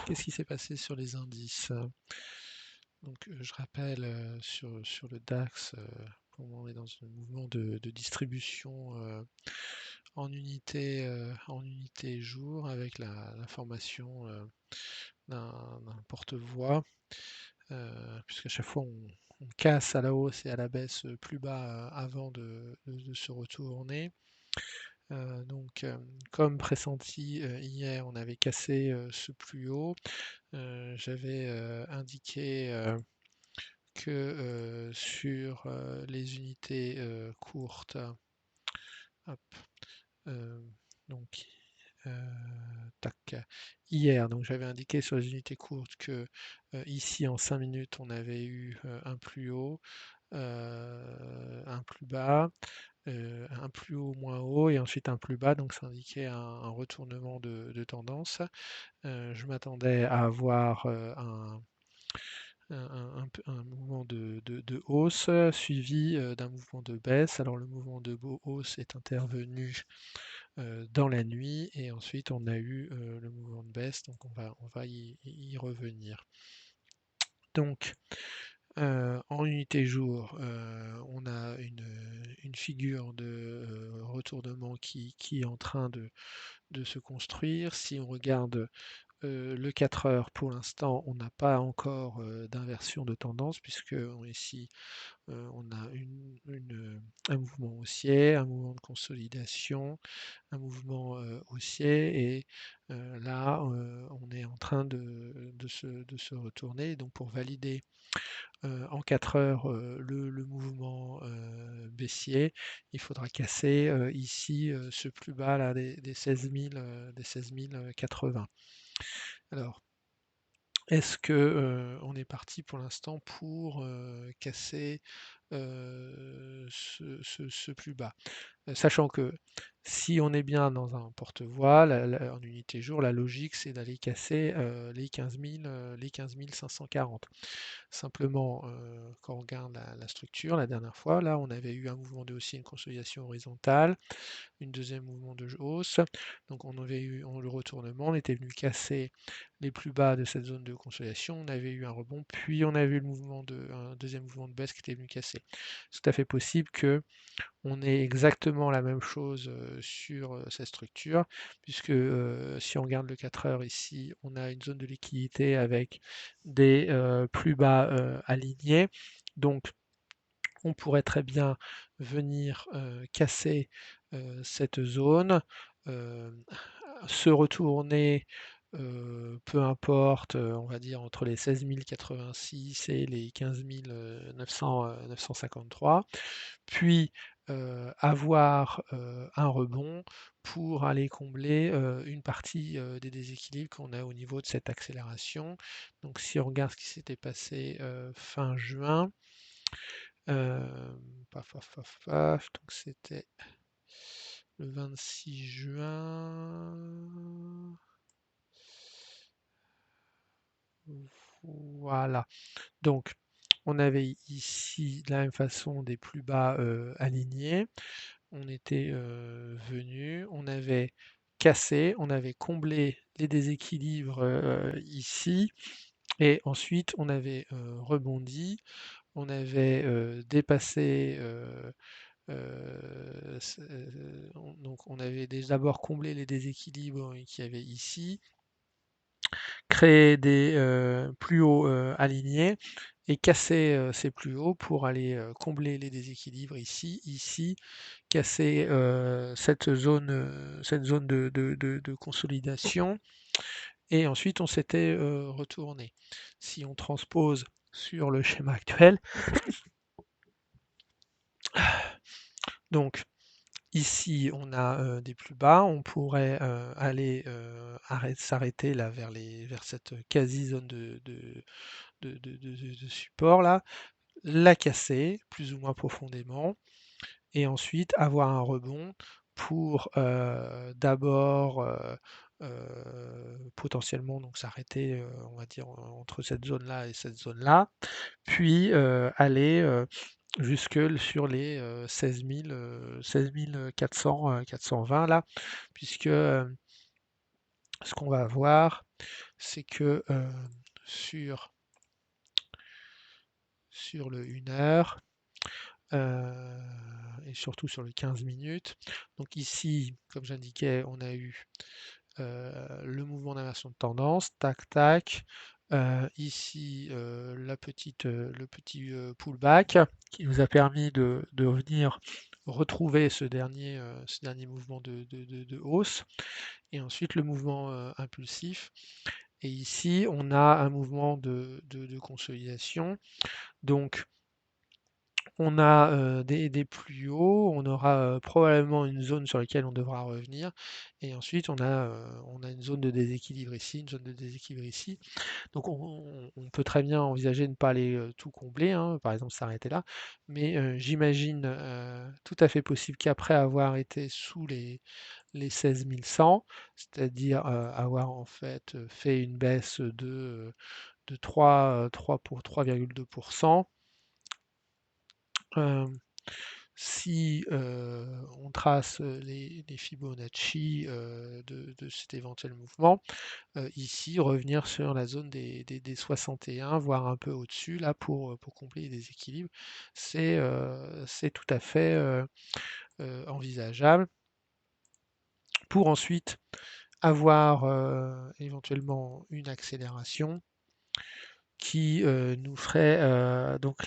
qu'est-ce qui s'est passé sur les indices? Donc, je rappelle, sur le DAX, pour on est dans un mouvement de distribution en unité jour avec la formation d'un porte-voix, puisqu'à chaque fois on casse à la hausse et à la baisse plus bas avant de se retourner. Donc, comme pressenti hier, on avait cassé ce plus haut. J'avais indiqué que sur les unités courtes, hop, euh, donc tac, hier, donc j'avais indiqué sur les unités courtes que ici en 5 minutes on avait eu un plus haut, un plus bas, un plus haut moins haut et ensuite un plus bas, donc ça indiquait un retournement de tendance. Je m'attendais à avoir un mouvement de hausse suivi d'un mouvement de baisse. Alors le mouvement de hausse est intervenu dans la nuit et ensuite on a eu le mouvement de baisse, donc on va y revenir. Donc en unité jour, on a une figure de retournement qui est en train de se construire. Si on regarde le 4 heures, pour l'instant, on n'a pas encore d'inversion de tendance, puisque ici, on a un mouvement haussier, un mouvement de consolidation, un mouvement haussier, et là, on est en train de se retourner. Donc, pour valider en 4 heures le mouvement baissier, il faudra casser ici ce plus bas là, des 16 080. Alors, est-ce que on est parti pour l'instant pour casser ce plus bas? Sachant que si on est bien dans un porte-voix, en unité jour, la logique c'est d'aller casser les 15 000, les 15 540. Simplement, quand on regarde la structure, la dernière fois, là, on avait eu un mouvement de haussier, une consolidation horizontale, une deuxième mouvement de hausse. Donc on avait eu le retournement, on était venu casser les plus bas de cette zone de consolidation, on avait eu un rebond, puis on avait eu un deuxième mouvement de baisse qui était venu casser. C'est tout à fait possible que on ait exactement la même chose sur cette structure, puisque si on regarde le 4 heures ici, on a une zone de liquidité avec des plus bas alignés. Donc on pourrait très bien venir casser cette zone, euh, se retourner, peu importe, on va dire entre les 16 086 et les 15 953, puis avoir un rebond pour aller combler une partie des déséquilibres qu'on a au niveau de cette accélération. Donc si on regarde ce qui s'était passé fin juin, paf, paf, paf, paf, donc c'était le 26 juin. Voilà. Donc, on avait ici de la même façon des plus bas alignés. On était venu, on avait cassé, on avait comblé les déséquilibres ici, et ensuite on avait rebondi, on avait dépassé. Donc on avait d'abord comblé les déséquilibres qu'il y avait ici, créé des plus hauts alignés et casser ces plus hauts pour aller combler les déséquilibres ici, casser cette zone de consolidation, et ensuite on s'était retourné. Si on transpose sur le schéma actuel, donc ici, on a des plus bas, on pourrait aller s'arrêter là vers cette quasi-zone de support là, la casser plus ou moins profondément, et ensuite avoir un rebond pour d'abord potentiellement donc s'arrêter, on va dire, entre cette zone-là et cette zone-là, puis aller jusque sur les 16 400, 420 là, puisque ce qu'on va avoir, c'est que sur, sur le 1 heure, et surtout sur le 15 minutes. Donc ici, comme j'indiquais, on a eu le mouvement d'inversion de tendance, tac, tac. Ici, le petit pullback qui nous a permis de venir retrouver ce dernier mouvement de hausse. Et ensuite, le mouvement impulsif. Et ici, on a un mouvement de consolidation. Donc, on a des plus hauts, on aura probablement une zone sur laquelle on devra revenir, et ensuite on a une zone de déséquilibre ici, une zone de déséquilibre ici. Donc on peut très bien envisager de ne pas aller tout combler, hein, par exemple s'arrêter là, mais j'imagine tout à fait possible qu'après avoir été sous les 16 100, c'est-à-dire avoir en fait fait une baisse de 3,2%. Si on trace les Fibonacci de cet éventuel mouvement, ici revenir sur la zone des 61, voire un peu au-dessus, là pour combler les déséquilibres, c'est tout à fait envisageable. Pour ensuite avoir éventuellement une accélération qui nous ferait donc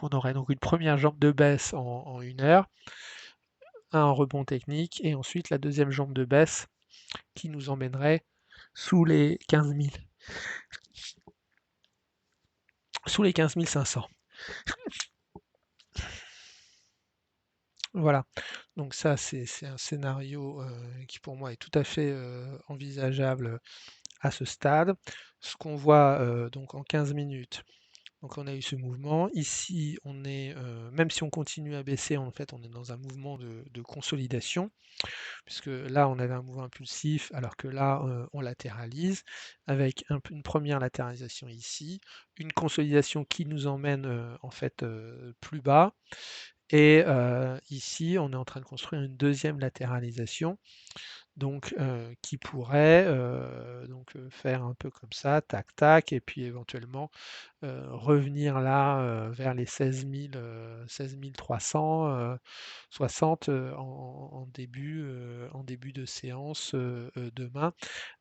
on aurait donc une première jambe de baisse en 1 heure, un rebond technique, et ensuite la deuxième jambe de baisse qui nous emmènerait sous les 15 000, sous les 15 500. Voilà, donc ça c'est un scénario qui pour moi est tout à fait envisageable à ce stade. Ce qu'on voit donc en 15 minutes, donc on a eu ce mouvement. Ici, on est, même si on continue à baisser, en fait, on est dans un mouvement de consolidation, puisque là, on avait un mouvement impulsif, alors que là, on latéralise, avec une première latéralisation ici, une consolidation qui nous emmène en fait plus bas, et ici, on est en train de construire une deuxième latéralisation, donc qui pourrait donc faire un peu comme ça, tac tac, et puis éventuellement revenir là vers les 16 360 en début de séance demain,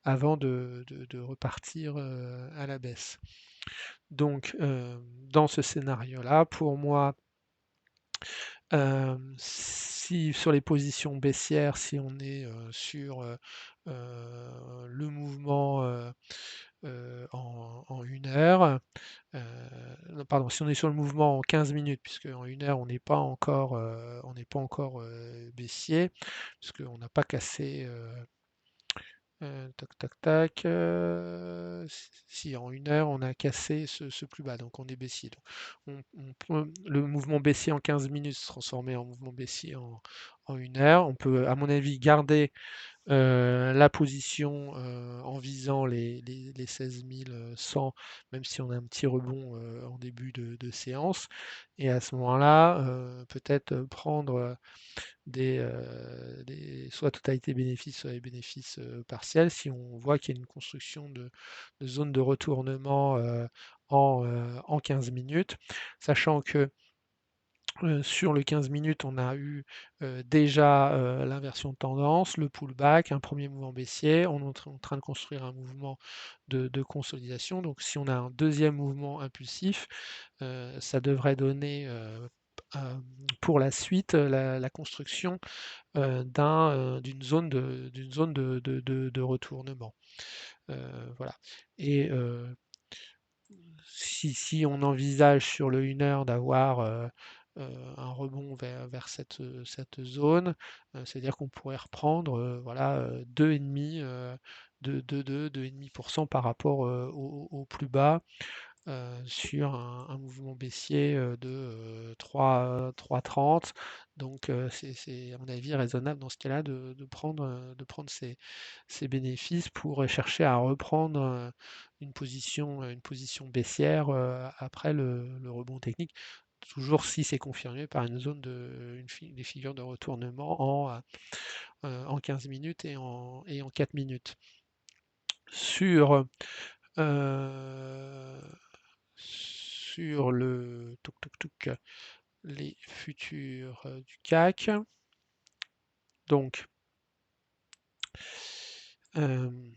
avant de repartir à la baisse. Donc dans ce scénario-là, pour moi, si sur les positions baissières, si on est sur le mouvement en 1 heure, non, pardon, si on est sur le mouvement en 15 minutes, puisque en 1 heure on n'est pas encore baissier, puisqu'on n'a pas cassé. Tac, tac, tac. Si en 1 heure on a cassé ce plus bas, donc on est baissier. Donc le mouvement baissier en 15 minutes se transformer en mouvement baissier en 1 heure. On peut, à mon avis, garder la position en visant les 16 100, même si on a un petit rebond en début de séance. Et à ce moment-là, peut-être prendre soit totalité bénéfice, soit les bénéfices partiels, si on voit qu'il y a une construction de zone de retournement en 15 minutes, sachant que sur le 15 minutes, on a eu déjà l'inversion de tendance, le pullback, un premier mouvement baissier. On est en train de construire un mouvement de consolidation. Donc, si on a un deuxième mouvement impulsif, ça devrait donner pour la suite la construction d'une zone de retournement. Voilà. Et si on envisage sur le 1 heure d'avoir un rebond vers cette zone, c'est-à-dire qu'on pourrait reprendre voilà, 2,5, 2,5% par rapport au plus bas sur un mouvement baissier de 3,30. Donc c'est à mon avis raisonnable dans ce cas-là de prendre ces bénéfices pour chercher à reprendre une position baissière après le rebond technique. Toujours si c'est confirmé par une zone des figures de retournement en 15 minutes et en 4 minutes. sur, euh, sur le les futurs du CAC. Donc, euh,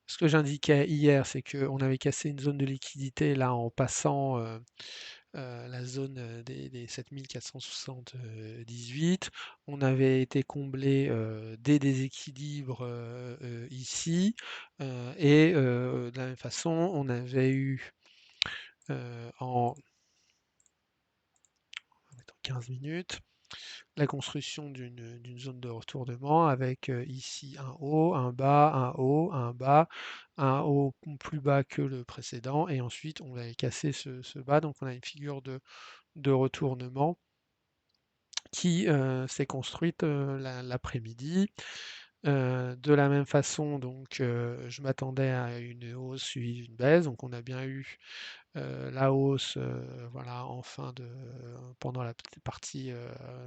ce que j'indiquais hier, c'est qu'on avait cassé une zone de liquidité là en passant la zone des 7478. On avait été comblé des déséquilibres ici. Et de la même façon, on avait eu en 15 minutes la construction d'une zone de retournement avec ici un haut, un bas, un haut, un bas, un haut plus bas que le précédent, et ensuite on avait cassé ce bas, donc on a une figure de retournement qui s'est construite l'après-midi. De la même façon, donc, je m'attendais à une hausse suivie d'une baisse, donc on a bien eu la hausse, voilà, pendant la petite partie,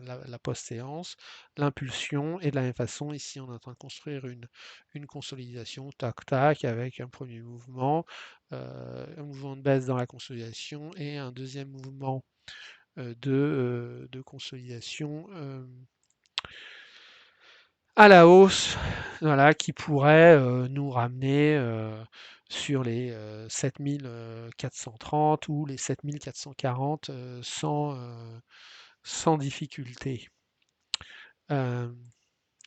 la post-séance, l'impulsion, et de la même façon, ici, on est en train de construire une consolidation, tac, tac, avec un premier mouvement, un mouvement de baisse dans la consolidation et un deuxième mouvement de consolidation à la hausse, voilà, qui pourrait nous ramener sur les 7430 ou les 7440 sans difficulté. Euh,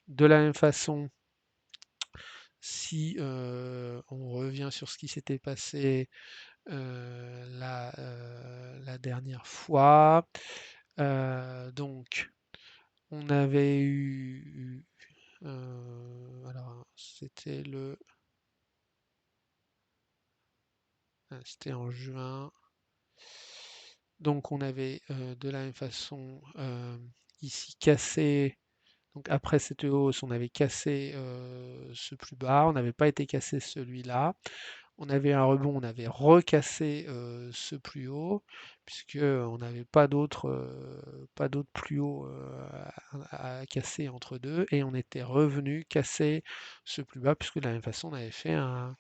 de la même façon, si on revient sur ce qui s'était passé la dernière fois, donc on avait eu, alors c'était en juin. Donc on avait de la même façon ici cassé, donc après cette hausse, on avait cassé ce plus bas, on n'avait pas été cassé celui-là. On avait un rebond, on avait recassé ce plus haut, puisque on n'avait pas d'autre plus haut à casser entre deux, et on était revenu casser ce plus bas, puisque de la même façon, on avait fait un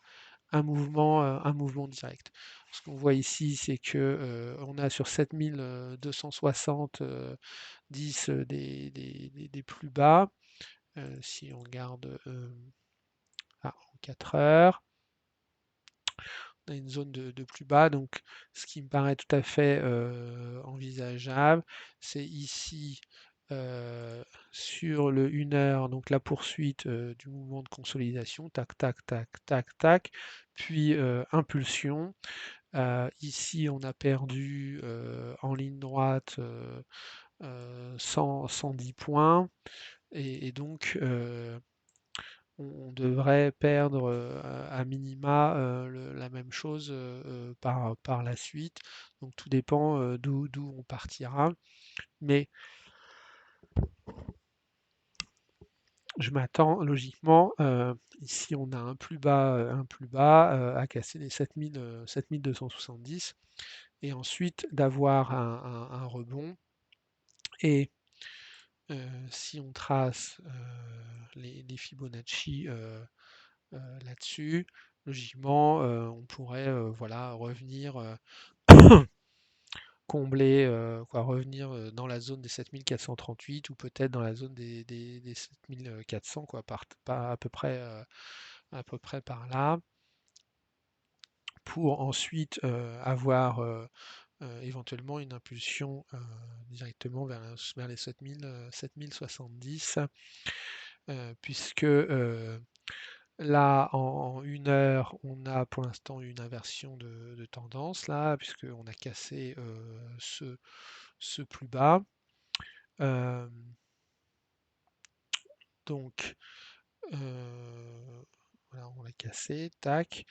mouvement direct. Ce qu'on voit ici, c'est que on a sur 7260 10 des plus bas. Si on regarde en 4 heures, on a une zone de plus bas. Donc, ce qui me paraît tout à fait envisageable, c'est ici sur le 1 heure, donc la poursuite du mouvement de consolidation, tac, tac, tac, tac, tac, puis impulsion. Ici, on a perdu en ligne droite 110 points, et donc on devrait perdre à minima la même chose par la suite. Donc tout dépend d'où on partira. Mais je m'attends logiquement, ici on a un plus bas à casser les 7270, et ensuite d'avoir un rebond. Et si on trace les Fibonacci là-dessus, logiquement, on pourrait voilà, revenir combler, revenir dans la zone des 7438, ou peut-être dans la zone des 7400, quoi, pas à peu près par là, pour ensuite avoir éventuellement une impulsion directement vers les 7070, puisque là, en 1 heure, on a pour l'instant une inversion de tendance, là, puisqu'on a cassé ce plus bas. Euh, donc, voilà, on l'a cassé, tac.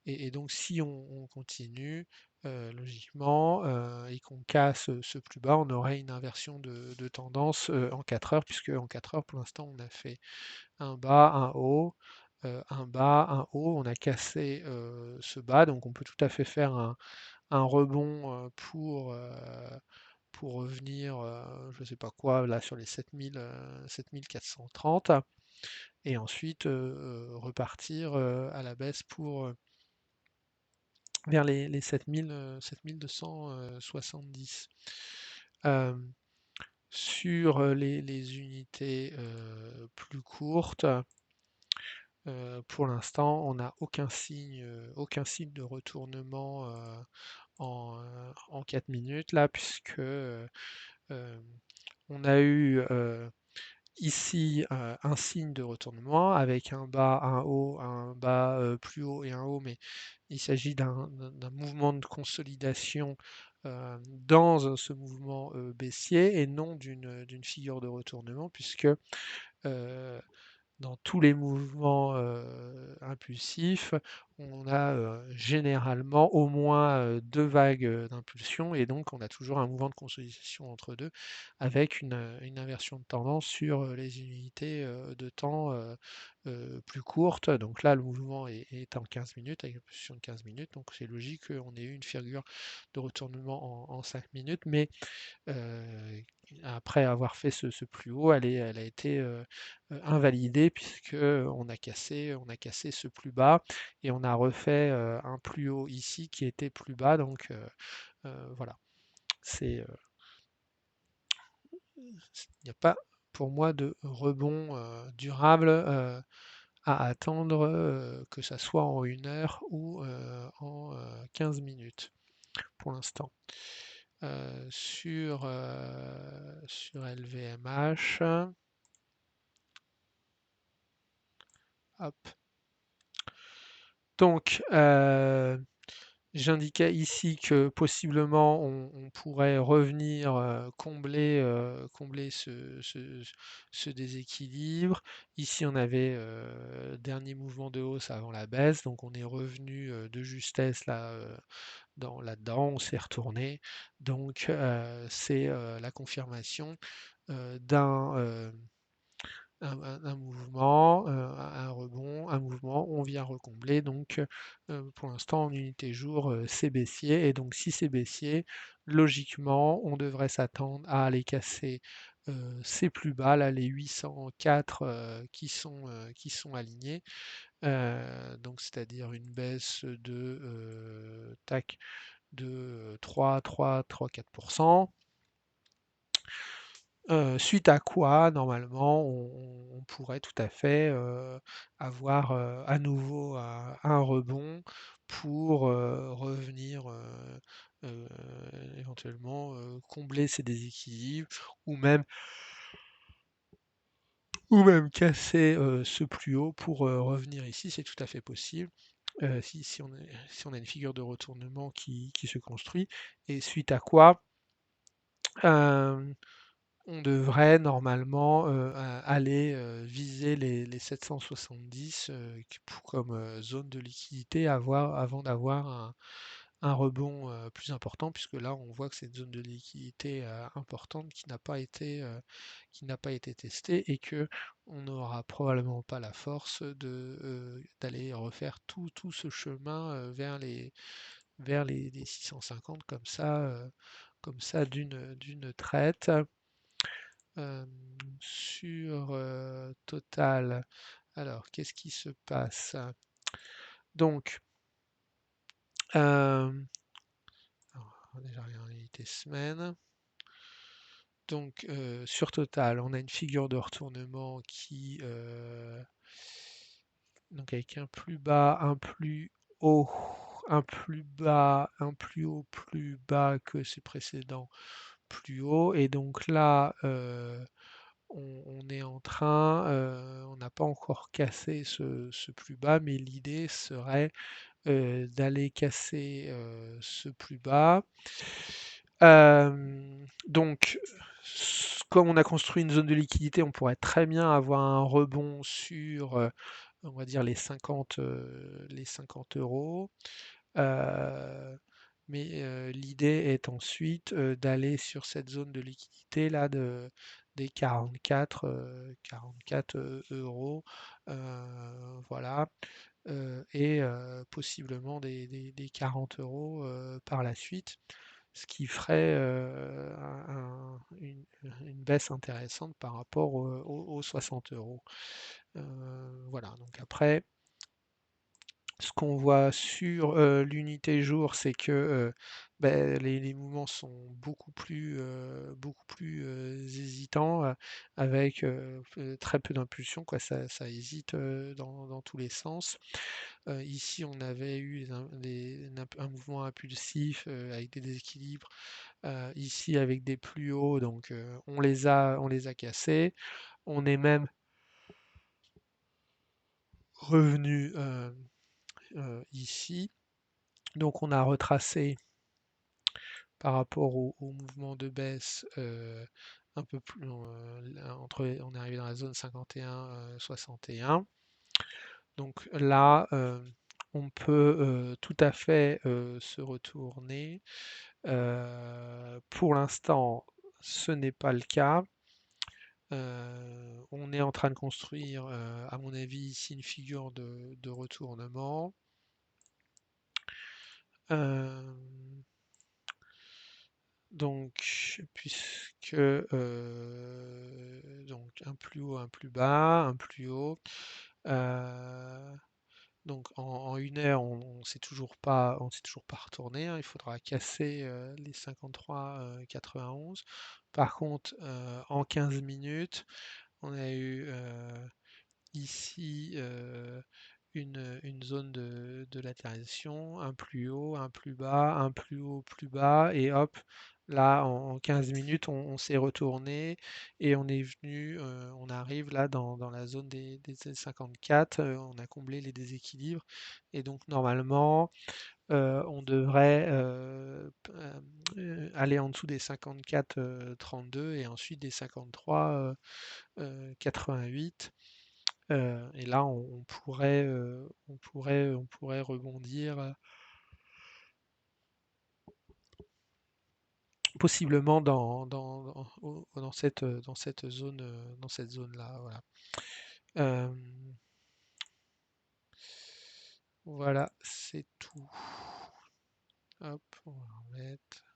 Et donc, si on continue, logiquement, et qu'on casse ce plus bas, on aurait une inversion de tendance en 4 heures, puisque en 4 heures, pour l'instant, on a fait un bas, un haut, un bas, un haut, on a cassé ce bas, donc on peut tout à fait faire un rebond pour revenir, je ne sais pas quoi, là sur les 7430. et ensuite repartir à la baisse pour vers les 7270. Euh, sur les unités plus courtes, pour l'instant, on n'a aucun signe de retournement en 4 minutes là, puisque euh, on a eu ici un signe de retournement avec un bas, un bas plus haut et un haut, mais il s'agit d'un mouvement de consolidation dans ce mouvement baissier et non d'une figure de retournement, puisque euh, dans tous les mouvements impulsifs, on a généralement au moins deux vagues d'impulsion et donc on a toujours un mouvement de consolidation entre deux avec une inversion de tendance sur les unités de temps plus courtes. Donc là, le mouvement est en 15 minutes, avec une position de 15 minutes, donc c'est logique qu'on ait eu une figure de retournement en 5 minutes, mais après avoir fait ce plus haut, elle a été invalidée puisque on a cassé ce plus bas et on a refait un plus haut ici qui était plus bas. Donc voilà, il n'y a pas pour moi de rebond durable à attendre, que ça soit en 1 heure ou en 15 minutes pour l'instant. Sur LVMH, hop. Donc, j'indiquais ici que possiblement on pourrait revenir combler ce déséquilibre. Ici, on avait dernier mouvement de hausse avant la baisse, donc on est revenu de justesse là, là-dedans, on s'est retourné. Donc, c'est la confirmation d'un un mouvement, un rebond, un mouvement, on vient recombler. Donc pour l'instant en unité jour, c'est baissier. Et donc si c'est baissier, logiquement, on devrait s'attendre à aller casser ces plus bas, là, les 804 qui sont alignés. Donc c'est-à-dire une baisse de 3-4%. Suite à quoi, normalement, on pourrait tout à fait avoir à nouveau un rebond pour revenir euh, éventuellement combler ces déséquilibres ou même, ou même casser ce plus haut pour revenir ici, c'est tout à fait possible. Si on a une figure de retournement qui se construit, et suite à quoi, euh, on devrait normalement aller viser les 770 comme zone de liquidité avant d'avoir un rebond plus important, puisque là on voit que c'est une zone de liquidité importante qui n'a pas été testée et que on n'aura probablement pas la force d'aller refaire tout ce chemin vers les 650 comme ça d'une traite. Euh, sur Total, alors qu'est-ce qui se passe? Donc, euh, alors, déjà réalité semaine. Donc, sur Total, on a une figure de retournement donc avec un plus bas, un plus haut, un plus bas, un plus haut, plus bas que ses précédents plus haut. Et donc là, on est en train, on n'a pas encore cassé ce plus bas, mais l'idée serait d'aller casser ce plus bas. Donc, comme on a construit une zone de liquidité, on pourrait très bien avoir un rebond sur, on va dire, les 50 euros. Euh, mais l'idée est ensuite d'aller sur cette zone de liquidité là des 44 euros, voilà, et possiblement des 40 euros par la suite. ce qui ferait une baisse intéressante par rapport aux 60 euros. Voilà, donc après, ce qu'on voit sur l'unité jour, c'est que les mouvements sont beaucoup plus hésitants, avec très peu d'impulsion, quoi. Ça hésite dans tous les sens. Ici, on avait eu un mouvement impulsif avec des déséquilibres. Ici, avec des plus hauts, donc on les a cassés. On est même revenu ici. Donc, on a retracé par rapport au mouvement de baisse un peu plus on est arrivé dans la zone 51-61. Donc là, on peut tout à fait se retourner. Pour l'instant, ce n'est pas le cas. On est en train de construire, à mon avis, ici une figure de retournement. Euh, donc, puisque donc un plus haut, un plus bas, un plus haut. euh, donc en 1 heure, on s'est toujours pas retourné, hein. Il faudra casser les 53,91. Par contre, en 15 minutes, on a eu ici une zone de latéralisation, un plus haut, un plus bas, un plus haut, plus bas, et hop, là en 15 minutes on s'est retourné et on est venu, on arrive là dans la zone des 54, on a comblé les déséquilibres et donc normalement on devrait aller en dessous des 54,32 et ensuite des 53,88. Et là, on pourrait rebondir possiblement dans cette zone-là. Voilà. Euh, voilà, c'est tout. Hop, on va remettre.